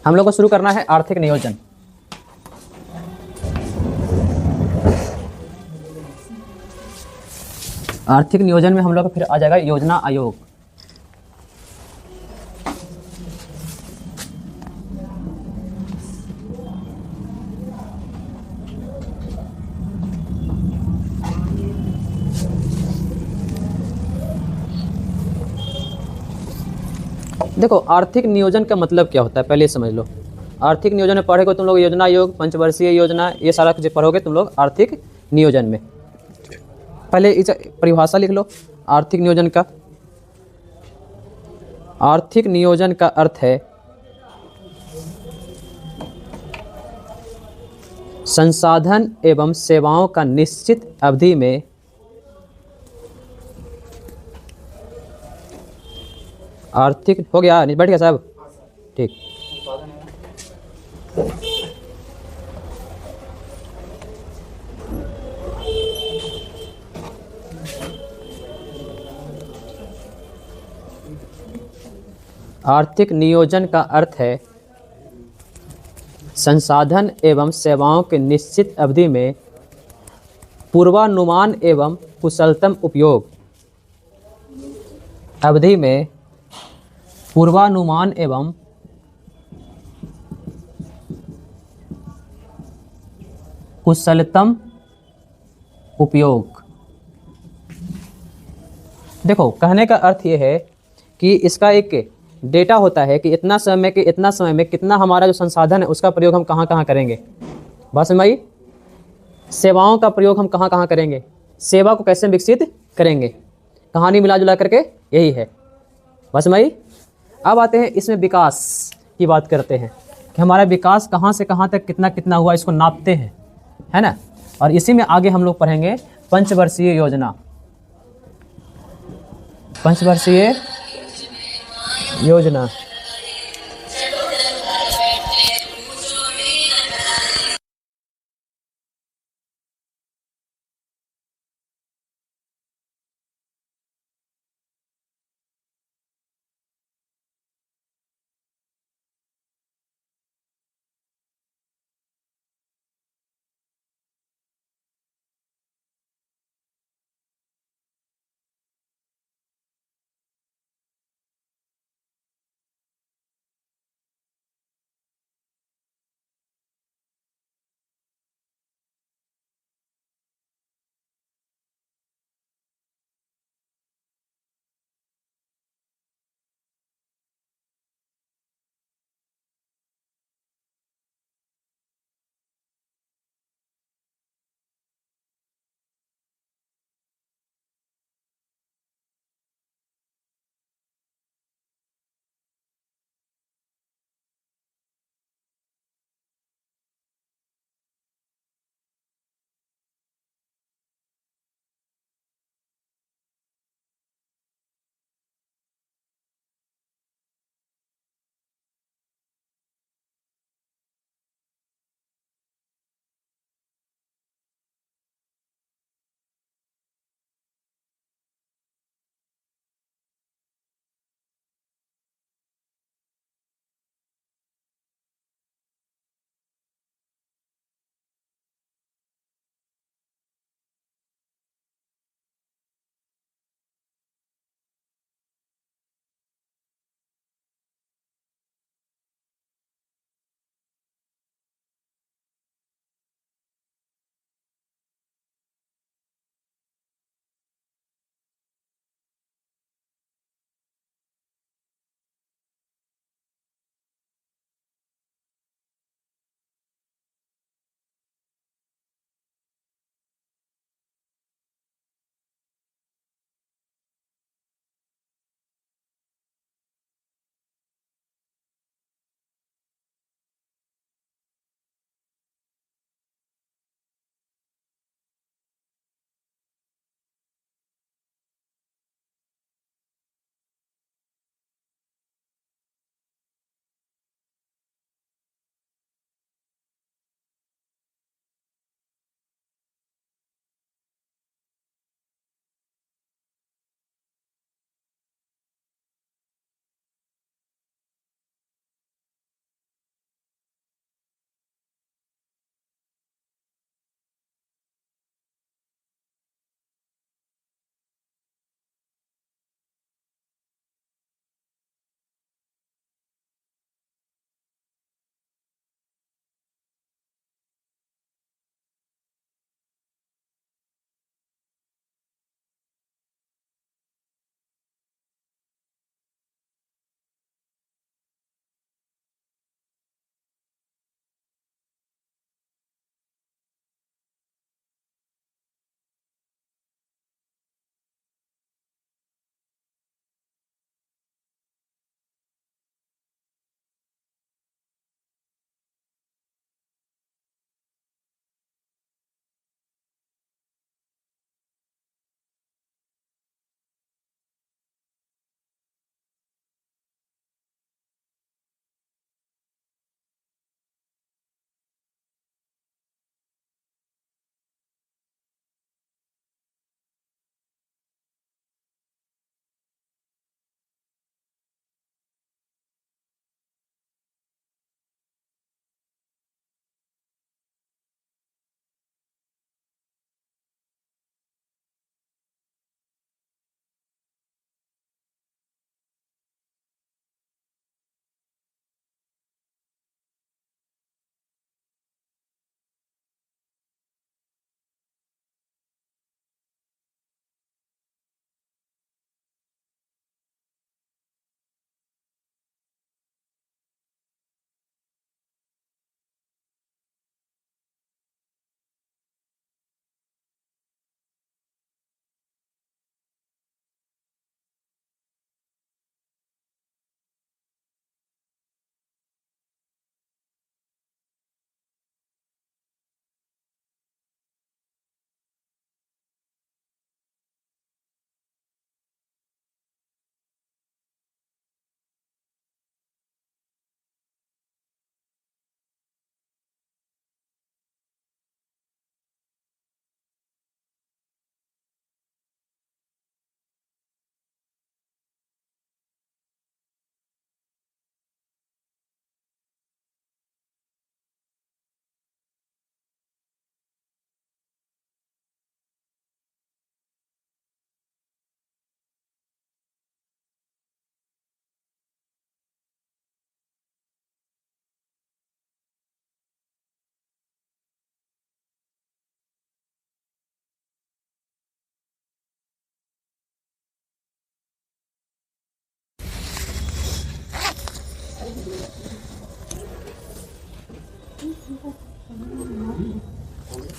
हम लोग को शुरू करना है आर्थिक नियोजन। आर्थिक नियोजन में हम लोग का फिर आ जाएगा योजना आयोग। देखो आर्थिक नियोजन का मतलब क्या होता है पहले समझ लो। आर्थिक नियोजन में पढ़ेगे तुम लोग योजना आयोग, पंचवर्षीय योजना, ये सारा कुछ पढ़ोगे तुम लोग आर्थिक नियोजन में। पहले इस परिभाषा लिख लो आर्थिक नियोजन का। आर्थिक नियोजन का अर्थ है संसाधन एवं सेवाओं का निश्चित अवधि में आर्थिक हो गया, बैठ गया साहब, ठीक। आर्थिक नियोजन का अर्थ है संसाधन एवं सेवाओं के निश्चित अवधि में पूर्वानुमान एवं कुशलतम उपयोग। अवधि में पूर्वानुमान एवं कुशलतम उपयोग। देखो कहने का अर्थ ये है कि इसका एक डेटा होता है कि इतना समय के इतना समय में कितना हमारा जो संसाधन है उसका प्रयोग हम कहाँ कहाँ करेंगे। बात समझ आई। सेवाओं का प्रयोग हम कहाँ कहाँ करेंगे, सेवा को कैसे विकसित करेंगे, कहानी मिला जुला करके यही है। बात समझ आई। अब आते हैं इसमें विकास की बात करते हैं कि हमारा विकास कहाँ से कहाँ तक कितना कितना हुआ, इसको नापते हैं, है ना। और इसी में आगे हम लोग पढ़ेंगे पंचवर्षीय योजना। पंचवर्षीय योजना।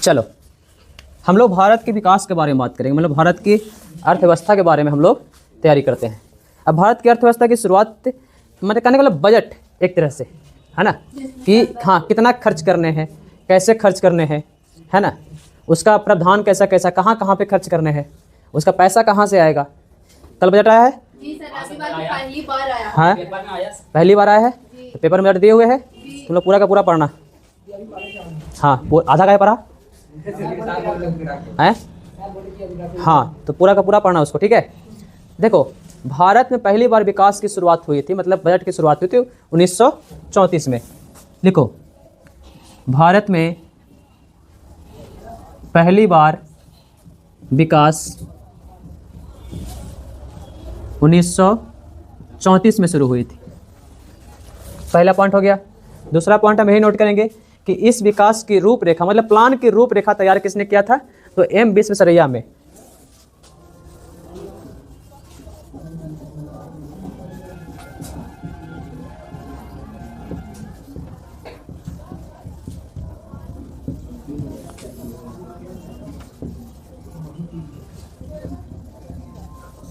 चलो हम लोग भारत के विकास के बारे में बात करेंगे, मतलब भारत की अर्थव्यवस्था के बारे में हम लोग तैयारी करते हैं। अब भारत की अर्थव्यवस्था की शुरुआत मतलब कहने का मतलब बजट एक तरह से है ना, कि हाँ कितना खर्च करने हैं, कैसे खर्च करने हैं, है ना, उसका प्रावधान कैसा कैसा, कहाँ कहाँ पे खर्च करने हैं, उसका पैसा कहाँ से आएगा। कल बजट आया है? जी सर, अभी पहली बार आया है। हाँ पहली बार आया है, तो पेपर में बजट दिए हुए है, तुम लोग पूरा का पूरा पढ़ना। हाँ आधा का पढ़ा है, हाँ तो पूरा का पूरा पढ़ना उसको, ठीक है। देखो भारत में पहली बार विकास की शुरुआत हुई थी, मतलब बजट की शुरुआत हुई थी 1934 में। लिखो भारत में पहली बार विकास 1934 में शुरू हुई थी। पहला पॉइंट हो गया। दूसरा पॉइंट हम यही नोट करेंगे कि इस विकास की रूपरेखा मतलब प्लान की रूपरेखा तैयार किसने किया था, तो एम विश्वेश्वरैया में।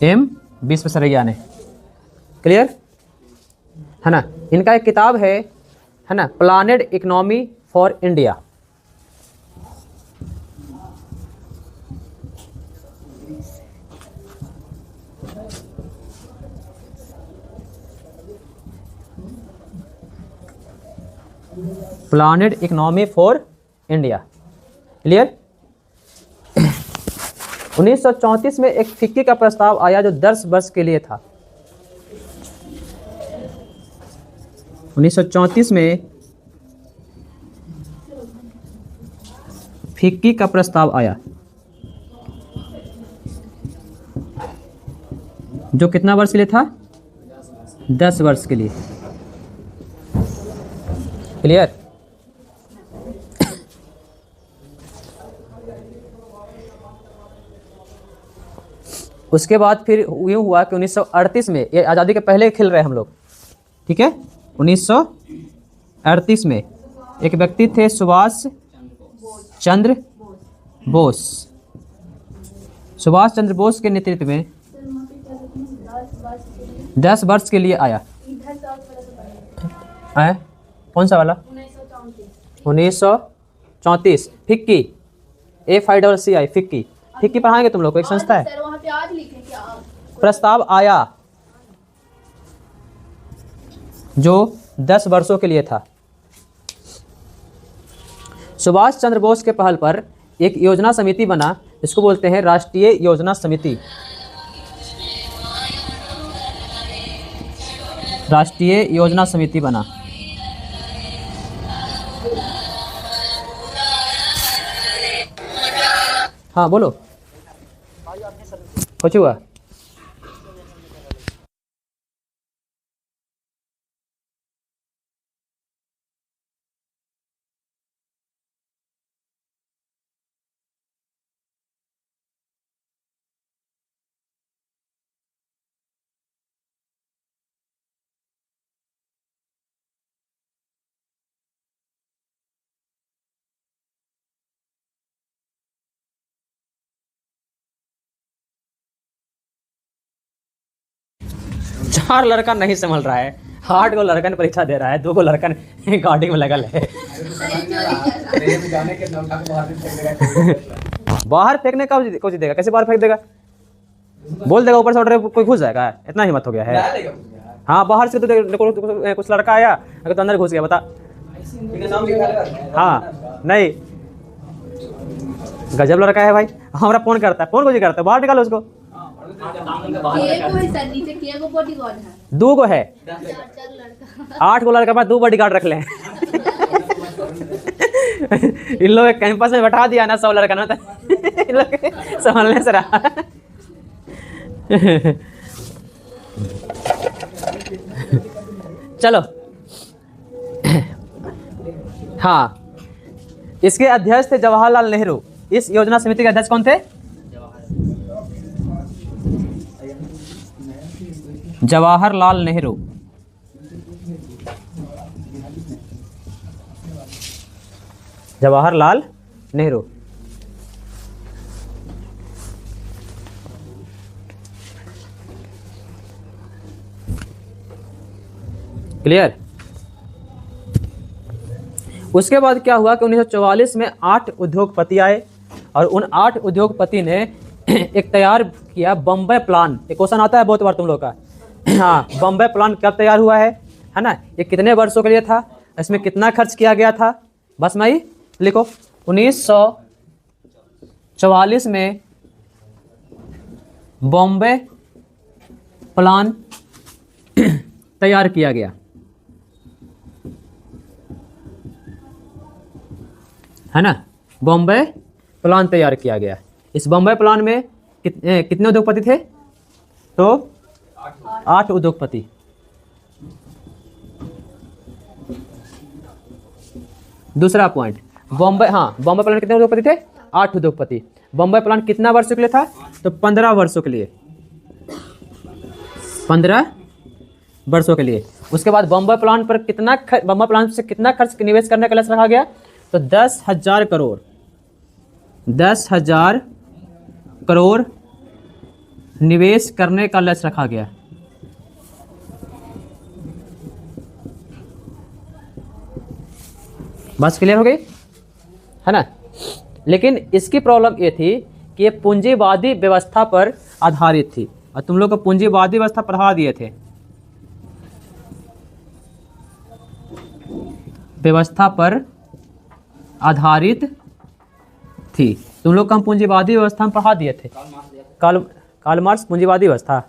एम विश्वेश्वरैया ने, क्लियर है ना। इनका एक किताब है ना, planned economy for India. Planned economy for India, clear. 1934 में एक फिक्की का प्रस्ताव आया जो 10 वर्ष के लिए था। 1934 में फिक्की का प्रस्ताव आया जो कितना वर्ष के लिए था, 10 वर्ष के लिए, क्लियर। उसके बाद फिर यूँ हुआ कि 1938 में, ये आज़ादी के पहले खेल रहे हम लोग, ठीक है। 1938 में एक व्यक्ति थे सुभाष चंद्र बोस। सुभाष चंद्र बोस के नेतृत्व में 10 वर्ष के लिए आया। कौन सा वाला? 1934 फिक्की, FICCI फिक्की। फिक्की पढ़ाएंगे तुम लोग को, एक संस्था है। सर वहाँ पे आज लिखे क्या? प्रस्ताव आया जो 10 वर्षों के लिए था। सुभाष चंद्र बोस के पहल पर एक योजना समिति बना, इसको बोलते हैं राष्ट्रीय योजना समिति। राष्ट्रीय योजना समिति बना। हाँ बोलो, कुछ हुआ? चार लड़का नहीं संभल रहा है, 8 गो लड़कन परीक्षा दे रहा है, 2 गो लड़कन गाड़ी में लगल है। बाहर फेंकने का कुछ देगा, कैसे बाहर फेंक देगा? बोल देगा ऊपर से ऑर्डर, कोई घुस जाएगा, इतना हिम्मत हो गया है। हाँ बाहर से तो देखो कुछ लड़का आया, अगर तो अंदर घुस गया, बता। हाँ नहीं, गजब लड़का है भाई, हमारा फोन करता है, फोन को जी करता है, बाहर निकालो उसको। 2 गो है, 8 गो लड़का, 2 बॉडीगार्ड रख लें। इन लोग कैंपस में बैठा दिया ना 100 लड़का ना, इन लोग संभालने से रहा। चलो हाँ, इसके अध्यक्ष थे जवाहरलाल नेहरू। इस योजना समिति के अध्यक्ष कौन थे? जवाहरलाल नेहरू। जवाहरलाल नेहरू क्लियर। उसके बाद क्या हुआ कि 1944 में 8 उद्योगपति आए और उन 8 उद्योगपति ने एक तैयार किया बम्बई प्लान। एक क्वेश्चन आता है बहुत बार तुम लोग का, हाँ बम्बई प्लान कब तैयार हुआ है ना, ये कितने वर्षों के लिए था, इसमें कितना खर्च किया गया था, बस मैं ही लिखो। 1944 में बॉम्बे प्लान तैयार किया गया, है ना, बॉम्बे प्लान तैयार किया गया। इस बॉम्बे प्लान में कितने उद्योगपति थे, तो 8 उद्योगपति। दूसरा पॉइंट, बॉम्बे, हाँ बॉम्बे प्लान कितने उद्योगपति थे, 8 उद्योगपति। बॉम्बे प्लान कितना वर्षों के लिए था, तो 15 वर्षों के लिए, 15 वर्षों के लिए। उसके बाद बॉम्बे प्लान पर बॉम्बे प्लान से कितना खर्च निवेश करने का लक्ष्य रखा गया, तो 10,000 करोड़, 10,000 करोड़ निवेश करने का लक्ष्य रखा गया। बस क्लियर हो गई, है ना। लेकिन इसकी प्रॉब्लम ये थी कि ये पूंजीवादी व्यवस्था पर आधारित थी और तुम लोग को पूंजीवादी व्यवस्था पढ़ा दिए थे, व्यवस्था पर आधारित थी। तुम लोग को हम पूंजीवादी व्यवस्था में पढ़ा दिए थे, कार्ल मार्क्स पूंजीवादी व्यवस्था,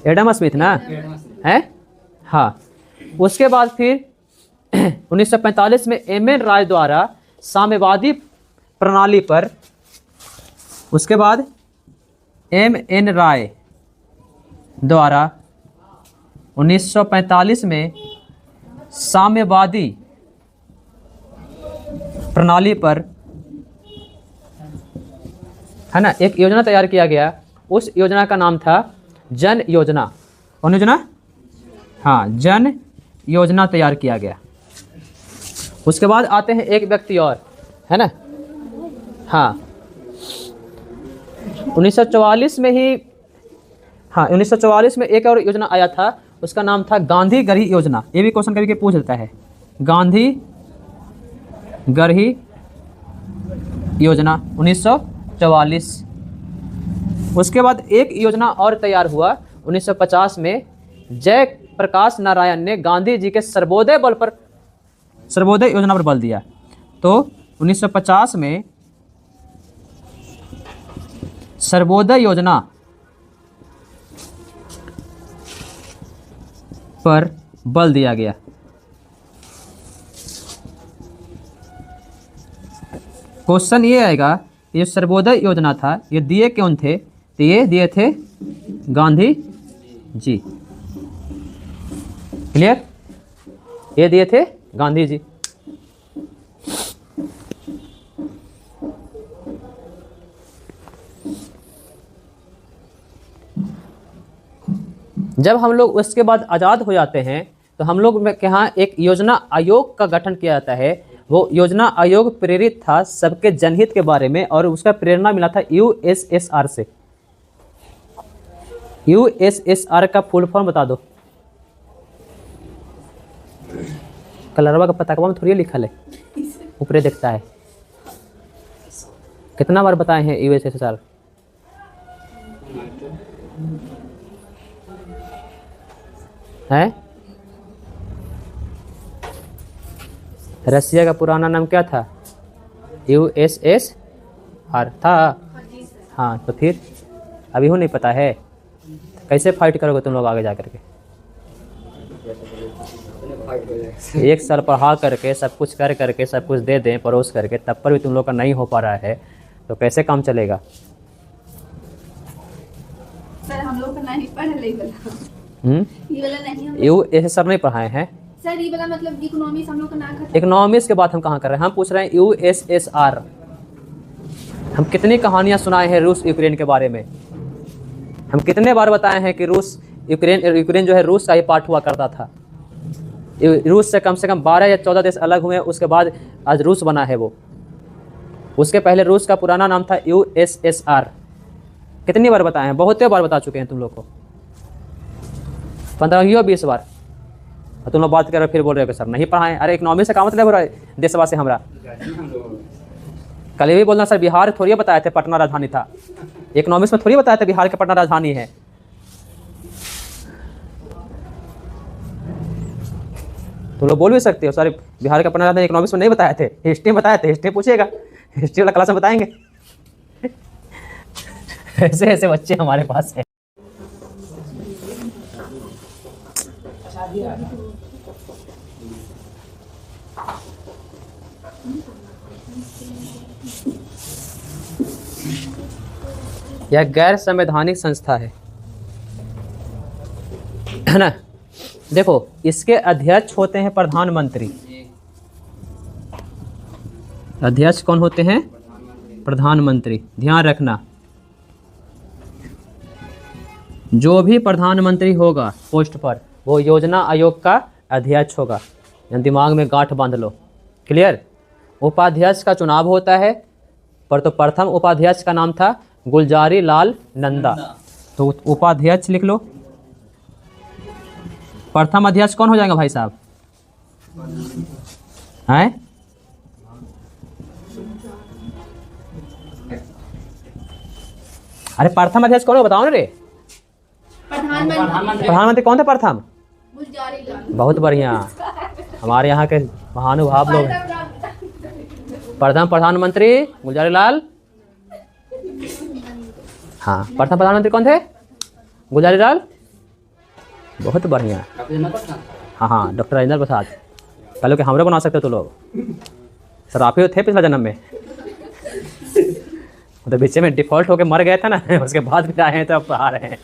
एडम स्मिथ ना है, हाँ। उसके बाद फिर 1945 में एम.एन. राय द्वारा साम्यवादी प्रणाली पर, उसके बाद एम.एन. राय द्वारा 1945 में साम्यवादी प्रणाली पर, है ना, एक योजना तैयार किया गया। उस योजना का नाम था जन योजना। कौन योजना, हाँ जन योजना तैयार किया गया। उसके बाद आते हैं एक व्यक्ति और, है ना, हाँ 1944 में ही, हाँ 1944 में एक और योजना आया था, उसका नाम था गांधी गृह योजना। ये भी क्वेश्चन करके पूछ लेता है, गांधी गृह योजना 1944। उसके बाद एक योजना और तैयार हुआ 1950 में, जय प्रकाश नारायण ने गांधी जी के सर्वोदय योजना पर बल दिया। तो 1950 में सर्वोदय योजना पर बल दिया गया। क्वेश्चन ये आएगा, ये सर्वोदय योजना था, ये दिए कौन थे, तो ये दिए थे गांधी जी। क्लियर, ये दिए थे गांधी जी। जब हम लोग उसके बाद आज़ाद हो जाते हैं तो हम लोग में के यहाँ एक योजना आयोग का गठन किया जाता है। वो योजना आयोग प्रेरित था सबके जनहित के बारे में और उसका प्रेरणा मिला था यूएसएसआर से। यूएसएसआर का फुल फॉर्म बता दो। कलरवा का पताकवा में थोड़ी लिखा है, ऊपरे दिखता है। कितना बार बताए हैं यूएसएसआर? है रसिया का पुराना नाम क्या था? यूएसएसआर था। हाँ तो फिर अभी हो नहीं पता है, कैसे फाइट करोगे तुम लोग आगे जा करके? एक साल पढ़ा करके सब कुछ कर करके सब कुछ दे दें परोस करके, तब पर भी तुम लोग का नहीं हो पा रहा है तो कैसे काम चलेगा? सर हम लोग का नहीं पढ़ ले ये वाला नहीं हम यूएसएसआर नहीं पढ़ाए हैं सर। ये वाला मतलब इकोनॉमिक्स हम लोग का ना खत्म। इकोनॉमिक्स की बात हम कहाँ कर रहे हैं, हम पूछ रहे हैं यूएसएसआर। हम कितनी कहानियां सुनाए हैं रूस यूक्रेन के बारे में, हम कितने बार बताए हैं कि रूस यूक्रेन जो है रूस का ही पार्ट हुआ करता था। रूस से कम 12 या 14 देश अलग हुए, उसके बाद आज रूस बना है वो। उसके पहले रूस का पुराना नाम था यूएसएसआर। कितनी बार बताए हैं? बहुत बार बता चुके हैं तुम लोग को, 15 या 20 बार। और तुम लोग बात कर रहे हो फिर बोल रहे हो कि सर नहीं पढ़ाएं। अरे इकोनॉमी से काम मतलब हो रहा है देशवा से हमरा। कल ये भी बोलना सर बिहार थोड़ी बताए थे पटना राजधानी था, इकोनॉमिक्स में थोड़ी बताया था बिहार के पटना राजधानी है। तुम लोग बोल भी सकते हो सर बिहार का पटना राजधानी इकोनॉमिक्स में नहीं बताए थे, हिस्ट्री में बताए थे। हिस्ट्री पूछिएगा, हिस्ट्री वाला क्लास में बताएंगे। ऐसे ऐसे बच्चे हमारे पास है। यह गैर संवैधानिक संस्था है ना। देखो इसके अध्यक्ष होते हैं प्रधानमंत्री। अध्यक्ष कौन होते हैं? प्रधानमंत्री। ध्यान रखना जो भी प्रधानमंत्री होगा पोस्ट पर वो योजना आयोग का अध्यक्ष होगा। दिमाग में गांठ बांध लो। क्लियर? उपाध्यक्ष का चुनाव होता है पर तो प्रथम उपाध्यक्ष का नाम था गुलजारी लाल नंदा, तो उपाध्यक्ष लिख लो। प्रथम अध्यक्ष कौन हो जाएगा भाई साहब? हैं? अरे प्रथम अध्यक्ष कौन हो बताओ ना रे। प्रधानमंत्री कौन थे प्रथम? बहुत बढ़िया, हमारे यहाँ के महानुभाव लोग हैं। प्रथम प्रधानमंत्री गुलजारी लाल, हाँ प्रथम प्रधानमंत्री कौन थे? गुलजारी लाल। बहुत बढ़िया, हाँ हाँ डॉक्टर राजेंद्र प्रसाद। पहले के हमरे बना सकते हो तो लोग, सर आप ही थे पिछला जन्म में। तो बीच में डिफॉल्ट होके मर गए थे ना, उसके बाद भी आए हैं तो अब आ रहे हैं।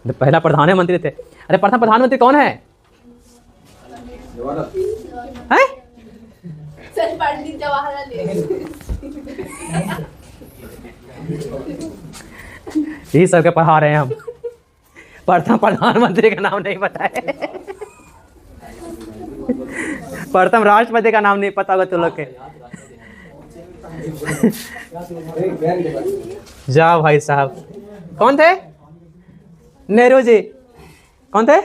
तो पहला प्रधानमंत्री थे। अरे प्रथम प्रधानमंत्री कौन है? हैं? यही सबके पढ़ा रहे हैं हम। प्रथम प्रधानमंत्री का नाम नहीं पता है। प्रथम राष्ट्रपति का नाम नहीं पता होगा तुम लोग के। जाओ भाई साहब, कौन थे? नेहरू जी। कौन थे?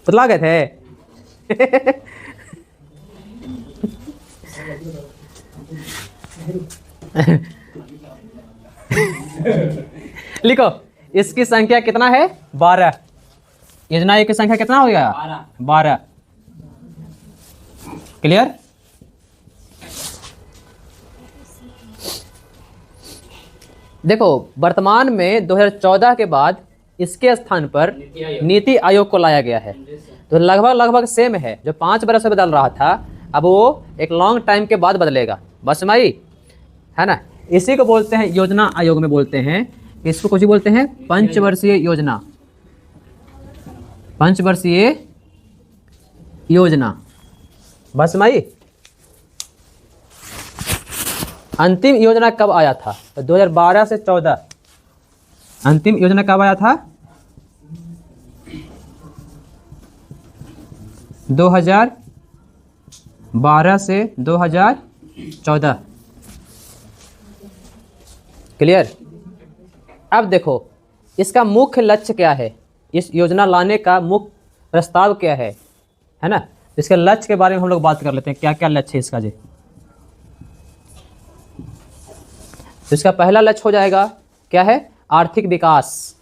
पुतला गए थे। लिखो इसकी संख्या कितना है? 12। योजना एक की संख्या कितना हो गया? 12। क्लियर? देखो वर्तमान में 2014 के बाद इसके स्थान पर नीति आयोग को लाया गया है, तो लगभग सेम है। जो 5 बरस से बदल रहा था अब वो एक लॉन्ग टाइम के बाद बदलेगा। बस समझ है ना? इसी को बोलते हैं योजना आयोग में बोलते हैं। इसको कुछ बोलते हैं पंचवर्षीय योजना। पंचवर्षीय योजना। बस समझ। अंतिम योजना कब आया था? तो 2012 से 14। अंतिम योजना कब आया था? 2012 से 2014। क्लियर? अब देखो इसका मुख्य लक्ष्य क्या है, इस योजना लाने का मुख्य प्रस्ताव क्या है ना? इसके लक्ष्य के बारे में हम लोग बात कर लेते हैं। क्या क्या लक्ष्य है इसका जी? तो इसका पहला लक्ष्य हो जाएगा क्या है? आर्थिक विकास।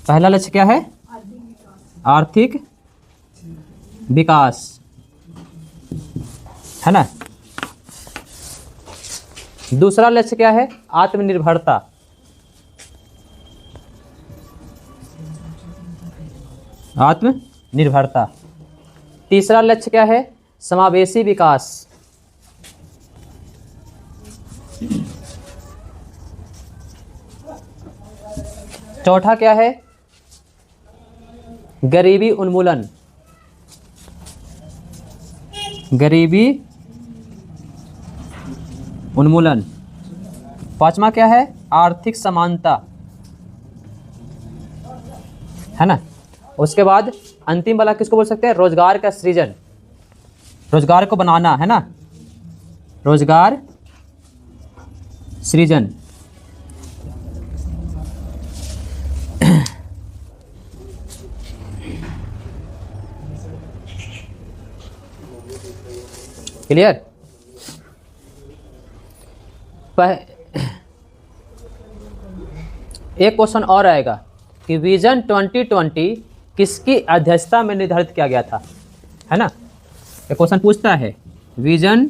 पहला लक्ष्य क्या है? आर्थिक विकास, है ना? दूसरा लक्ष्य क्या है? आत्मनिर्भरता। आत्मनिर्भरता। तीसरा लक्ष्य क्या है? समावेशी विकास। चौथा क्या है? गरीबी उन्मूलन। गरीबी उन्मूलन। पांचवा क्या है? आर्थिक समानता, है ना? उसके बाद अंतिम वाला किसको बोल सकते हैं? रोजगार का सृजन। रोजगार को बनाना, है ना? रोजगार सृजन। क्लियर। एक क्वेश्चन और आएगा कि विजन 2020 किसकी अध्यक्षता में निर्धारित किया गया था, है ना। एक क्वेश्चन पूछता है विजन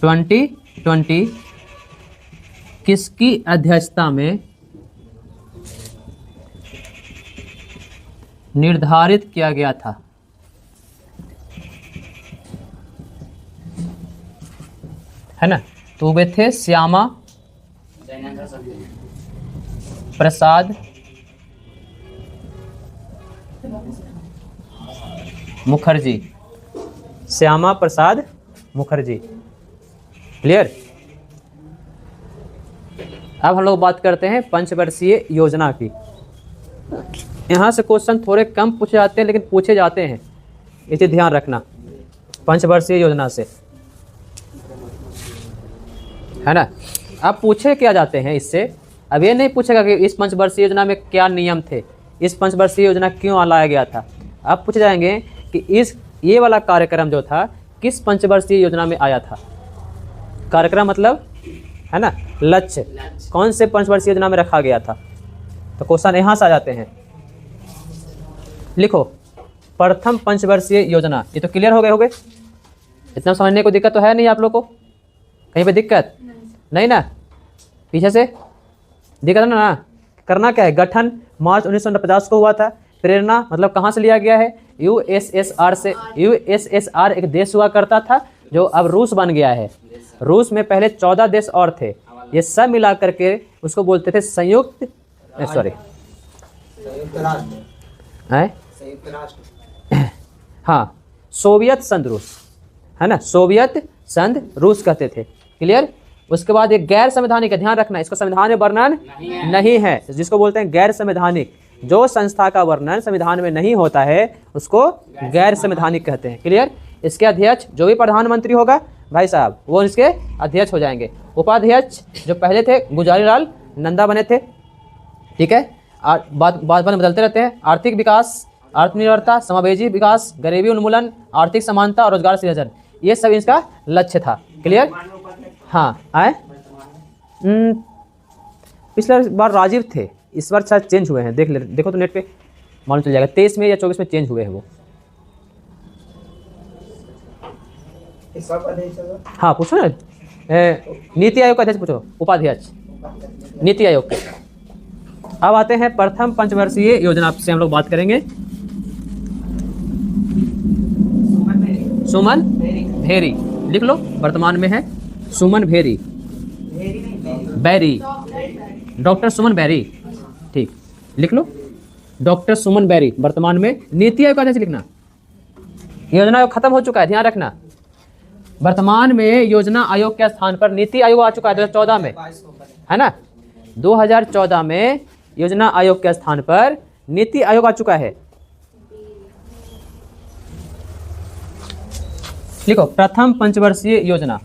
2020 किसकी अध्यक्षता में निर्धारित किया गया था। है ना। तो वे थे श्यामा प्रसाद मुखर्जी, श्यामा प्रसाद मुखर्जी। क्लियर। अब हम लोग बात करते हैं पंचवर्षीय योजना की। यहाँ से क्वेश्चन थोड़े कम पूछे जाते हैं लेकिन पूछे जाते हैं, इसे ध्यान रखना। पंचवर्षीय योजना से, है ना। अब पूछे क्या जाते हैं इससे, अब ये नहीं पूछेगा कि इस पंचवर्षीय योजना में क्या नियम थे, इस पंचवर्षीय योजना क्यों लाया गया था। अब पूछे जाएंगे कि ये वाला कार्यक्रम जो था किस पंचवर्षीय योजना में आया था। कार्यक्रम मतलब, है ना, लक्ष्य कौन से पंचवर्षीय योजना में रखा गया था। तो क्वेश्चन यहाँ से आ जाते हैं। लिखो प्रथम पंचवर्षीय योजना। ये तो क्लियर हो गए इतना समझने को दिक्कत तो है नहीं आप लोग को, कहीं पे दिक्कत नहीं ना। पीछे से दिक्कत ना। करना क्या है, गठन मार्च 1950 को हुआ था। प्रेरणा मतलब कहाँ से लिया गया है, यूएसएसआर से। यूएसएसआर एक देश हुआ करता था जो अब रूस बन गया है। रूस में पहले 14 देश और थे, ये सब मिला करके उसको बोलते थे संयुक्त राष्ट्र। हाँ, सोवियत संघ रूस, है ना, सोवियत संघ रूस कहते थे। क्लियर। उसके बाद एक गैर संवैधानिक, ध्यान रखना इसको संविधान में वर्णन नहीं है, जिसको बोलते हैं गैर संवैधानिक। जो संस्था का वर्णन संविधान में नहीं होता है उसको गैर संवैधानिक कहते हैं। क्लियर। इसके अध्यक्ष जो भी प्रधानमंत्री होगा भाई साहब वो इसके अध्यक्ष हो जाएंगे। उपाध्यक्ष जो पहले थे गुलजारीलाल नंदा बने थे। ठीक है। बात बदलते रहते हैं। आर्थिक विकास, आत्मनिर्भरता, समावेशी विकास, गरीबी उन्मूलन, आर्थिक समानता और रोजगार सृजन, ये सब इसका लक्ष्य था। क्लियर। हाँ आए। पिछला बार राजीव थे, इस बार शायद चेंज हुए हैं। देखो तो नेट पे मालूम चल जाएगा। 23 में या 24 में चेंज हुए हैं वो। हाँ पूछो ना। नीति आयोग का अध्यक्ष पूछो, उपाध्यक्ष नीति आयोग के। अब आते हैं प्रथम पंचवर्षीय योजना से हम लोग बात करेंगे। सुमन भेरी लिख लो, वर्तमान में है सुमन भेरी, बैरी, डॉक्टर सुमन बैरी। ठीक, लिख लो डॉक्टर सुमन बैरी वर्तमान में नीति आयोग का अध्यक्ष लिखना। योजना आयोग खत्म हो चुका है, ध्यान रखना। वर्तमान में योजना आयोग के स्थान पर नीति आयोग आ चुका है 2014 में, है ना। 2014 में योजना आयोग के स्थान पर नीति आयोग आ चुका है। लिखो प्रथम पंचवर्षीय योजना।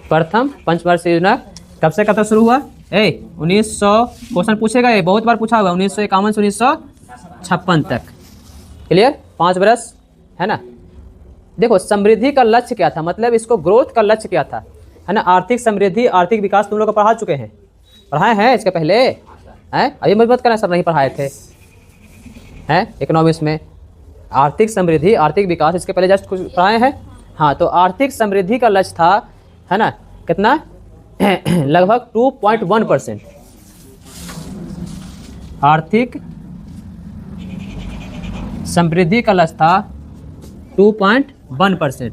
प्रथम पंचवर्षीय योजना कब से कब तक शुरू हुआ। 1900 क्वेश्चन पूछेगा, ये बहुत बार पूछा हुआ। 1951 से 1956 तक। क्लियर। 5 वर्ष, है ना। देखो समृद्धि का लक्ष्य क्या था, मतलब इसको ग्रोथ का लक्ष्य क्या था, है ना। आर्थिक समृद्धि, आर्थिक विकास तुम लोग को पढ़ा चुके हैं, पढ़ाए हैं इसके पहले, हैं। अभी मत करना सर नहीं पढ़ाए थे, हैं। इकोनॉमिक्स में आर्थिक समृद्धि, आर्थिक विकास इसके पहले जस्ट कुछ पढ़ाए हैं। हाँ, तो आर्थिक समृद्धि का लक्ष्य था, है ना, कितना लगभग 2.1%। आर्थिक समृद्धि का लक्ष्य था 2.1%,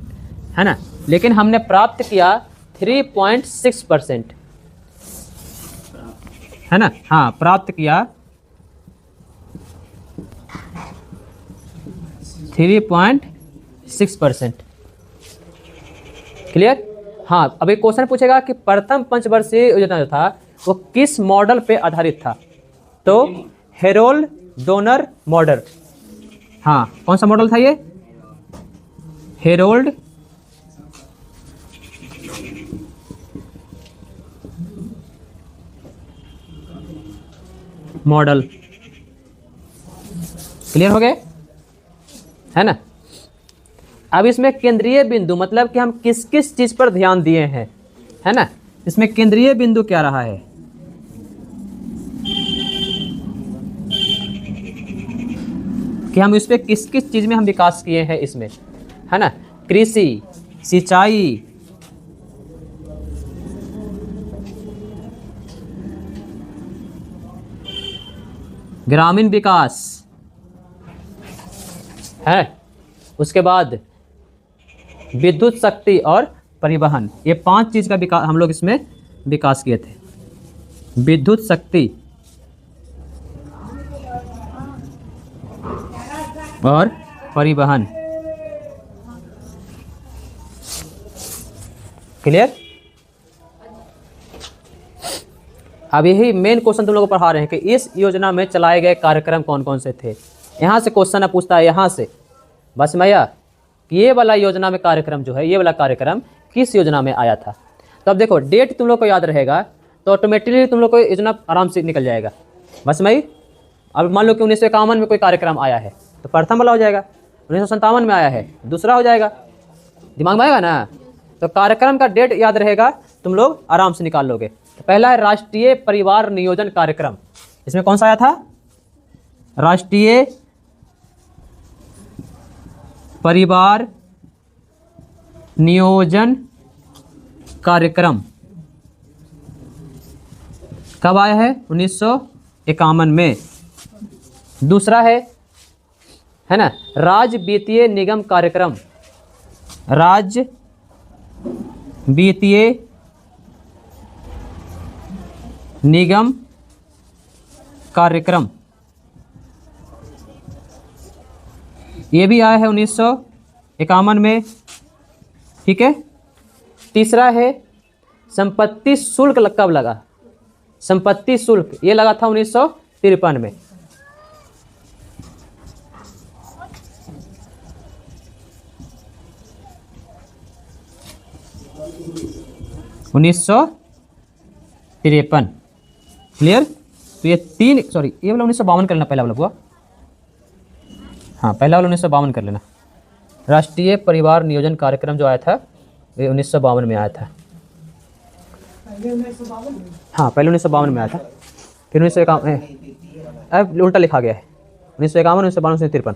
है ना। लेकिन हमने प्राप्त किया 3.6%, है ना। हाँ, प्राप्त किया 3.6%। क्लियर। हाँ, अब एक क्वेश्चन पूछेगा कि प्रथम पंचवर्षीय योजना जो था वो किस मॉडल पे आधारित था। तो हेरोल्ड डोनर मॉडल। हाँ, कौन सा मॉडल था ये, हेरोल्ड मॉडल। क्लियर हो गए, है ना। अब इसमें केंद्रीय बिंदु मतलब कि हम किस किस चीज पर ध्यान दिए हैं, है ना। इसमें केंद्रीय बिंदु क्या रहा है, कि हम इस पे किस किस चीज में हम विकास किए हैं इसमें, है ना। कृषि, सिंचाई, ग्रामीण विकास है, उसके बाद विद्युत शक्ति और परिवहन, ये 5 चीज का विकास हम लोग इसमें विकास किए थे। विद्युत शक्ति और परिवहन। क्लियर। अब यही मेन क्वेश्चन तुम लोगों को पढ़ा रहे हैं कि इस योजना में चलाए गए कार्यक्रम कौन कौन से थे। यहाँ से क्वेश्चन पूछता है, यहाँ से बस भैया ये वाला योजना में कार्यक्रम जो है, ये वाला कार्यक्रम किस योजना में आया था। तो अब देखो डेट तुम लोग को याद रहेगा तो ऑटोमेटिकली तुम लोग को योजना आराम से निकल जाएगा। बस भाई अब मान लो कि 1951 में कोई कार्यक्रम आया है तो प्रथम वाला हो जाएगा, 1957 में आया है दूसरा हो जाएगा, दिमाग में आएगा ना। तो कार्यक्रम का डेट याद रहेगा, तुम लोग आराम से निकाल लोगे। तो पहला है राष्ट्रीय परिवार नियोजन कार्यक्रम, इसमें कौन सा आया था, राष्ट्रीय परिवार नियोजन कार्यक्रम कब आया है, 1951 में। दूसरा है ना राज्य वित्तीय निगम कार्यक्रम, राज्य वित्तीय निगम कार्यक्रम, ये भी आया है 1951 में, ठीक है। तीसरा है संपत्ति शुल्क कब लगा, संपत्ति शुल्क ये लगा था 1953 में। (1953) क्लियर। तो ये 3 सॉरी ये वाला 1952 कर लेना, पहला वाला हुआ, हाँ पहला वाला 1952 कर लेना। राष्ट्रीय परिवार नियोजन कार्यक्रम जो आया था ये 1952 में आया था, हाँ पहले 1952 में आया था, फिर 1951, अब उल्टा लिखा गया है 1951, 1952, 1953,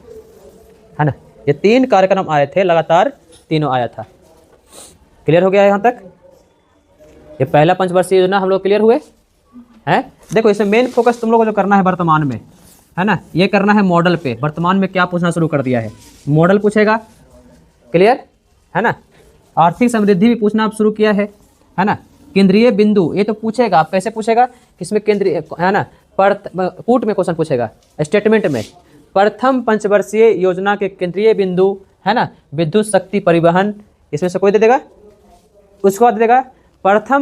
है ना। ये 3 कार्यक्रम आए थे लगातार, तीनों आया था। क्लियर हो गया यहाँ तक। ये पहला पंचवर्षीय योजना हम लोग क्लियर हुए हैं। देखो इसमें मेन फोकस तुम लोग को जो करना है वर्तमान में, है ना, ये करना है मॉडल पे। वर्तमान में क्या पूछना शुरू कर दिया है, मॉडल पूछेगा, क्लियर है ना। आर्थिक समृद्धि भी पूछना शुरू किया है ना। केंद्रीय बिंदु ये तो पूछेगा, आप कैसे पूछेगा, किसमें केंद्रीय, है ना, कूट में क्वेश्चन पूछेगा, स्टेटमेंट में। प्रथम पंचवर्षीय योजना के केंद्रीय बिंदु, है ना, विद्युत शक्ति परिवहन, इसमें से कोई दे देगा। उसके बाद देगा प्रथम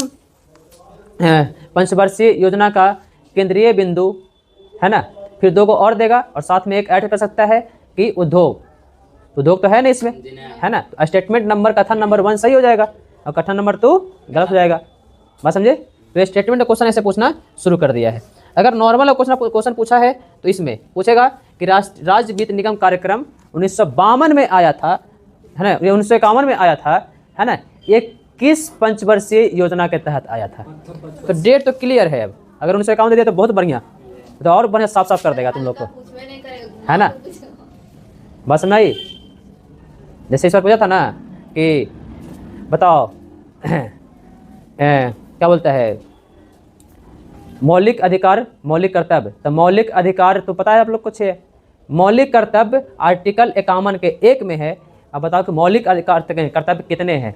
पंचवर्षीय योजना का केंद्रीय बिंदु, है ना, फिर 2 को और देगा और साथ में एक ऐड कर सकता है कि उद्योग, उद्योग तो है ना इसमें, है ना। तो स्टेटमेंट नंबर, कथन नंबर 1 सही हो जाएगा और कथन नंबर 2 गलत हो जाएगा। बात समझे। तो ये स्टेटमेंट क्वेश्चन ऐसे पूछना शुरू कर दिया है। अगर नॉर्मल क्वेश्चन पूछा है तो इसमें पूछेगा कि राज्य वित्त निगम कार्यक्रम 1952 में आया था, है ना, ये 1951 में आया था, है ना, ये किस पंचवर्षीय योजना के तहत आया था। तो डेट तो क्लियर है। अब अगर 1951 दे दिया तो बहुत बढ़िया, तो और बढ़िया साफ साफ कर देगा तुम लोग को, है ना। बस नहीं, जैसे इस बार पूछा था ना कि बताओ क्या बोलता है, मौलिक अधिकार मौलिक कर्तव्य। तो मौलिक अधिकार तो पता है आप लोग को 6 मौलिक कर्तव्य आर्टिकल 51 के 1 में है। अब बताओ कि मौलिक अधिकार कर्तव्य कितने हैं।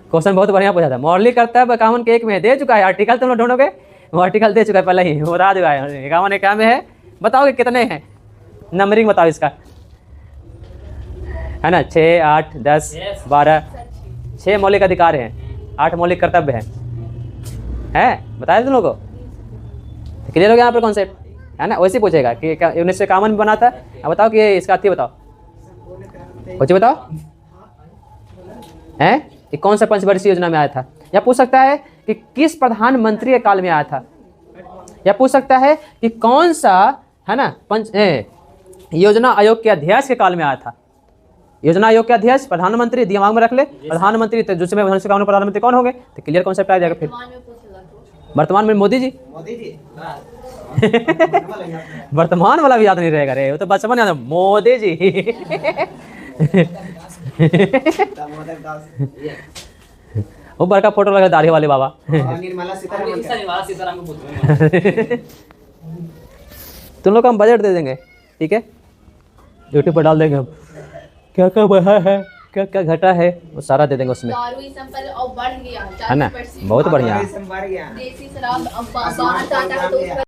क्वेश्चन बहुत बढ़िया पूछा था। मौलिक कर्तव्य 51 के 1 में दे चुका है, आर्टिकल तुम लोग ढूंढोगे, वो आर्टिकल दे चुका है पहले ही, बता चुका है 51 क्या में है। बताओ कि कितने हैं, नंबरिंग बताओ इसका, है ना। 6, 8, 10, 12, 6 मौलिक अधिकार हैं, 8 मौलिक कर्तव्य हैं, बताया तुम लोगों को। क्लियर हो गया यहाँ पर कॉन्सेप्ट, है ना। वैसे पूछेगा कि 1951 में बना था। अब बताओ कि इसका अथी बताओ, कुछ बताओ, हैं ये कौन सा पंचवर्षीय योजना में आया था। या पूछ सकता है कि किस प्रधानमंत्री के काल में आया था, या पूछ सकता है कि कौन सा है ना योजना आयोग के अध्यक्ष के काल में आया था। योजना आयोग के अध्यक्ष प्रधानमंत्री दिमाग में रख ले, प्रधानमंत्री तो जिसमें प्रधानमंत्री कौन हो गए, तो क्लियर कॉन्सेप्ट आ जाएगा। फिर वर्तमान में मोदी जी वर्तमान वाला भी याद नहीं रहेगा रे, वो तो बचपन याद है, मोदी जी वो बड़का फोटो लगा दाढ़ी वाले बाबा तुम लोग को हम बजट दे देंगे, ठीक है, यूट्यूब पर डाल देंगे हम, क्या क्या बढ़ा है क्या क्या घटा है वो सारा दे देंगे उसमें, दारू इस समय पर अब बढ़ गया है ना, बहुत बढ़िया। देसी शराब अब बाहर जाता है तो